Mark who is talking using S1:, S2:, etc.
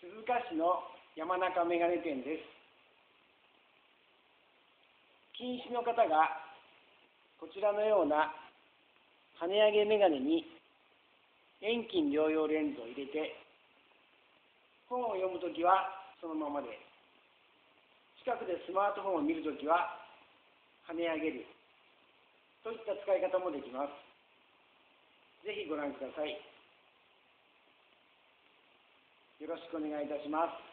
S1: 鈴鹿市の山中メガネ店です。近視の方がこちらのような跳ね上げメガネに遠近両用レンズを入れて、本を読むときはそのままで、近くでスマートフォンを見るときは跳ね上げるといった使い方もできます。ぜひご覧ください。よろしくお願いいたします。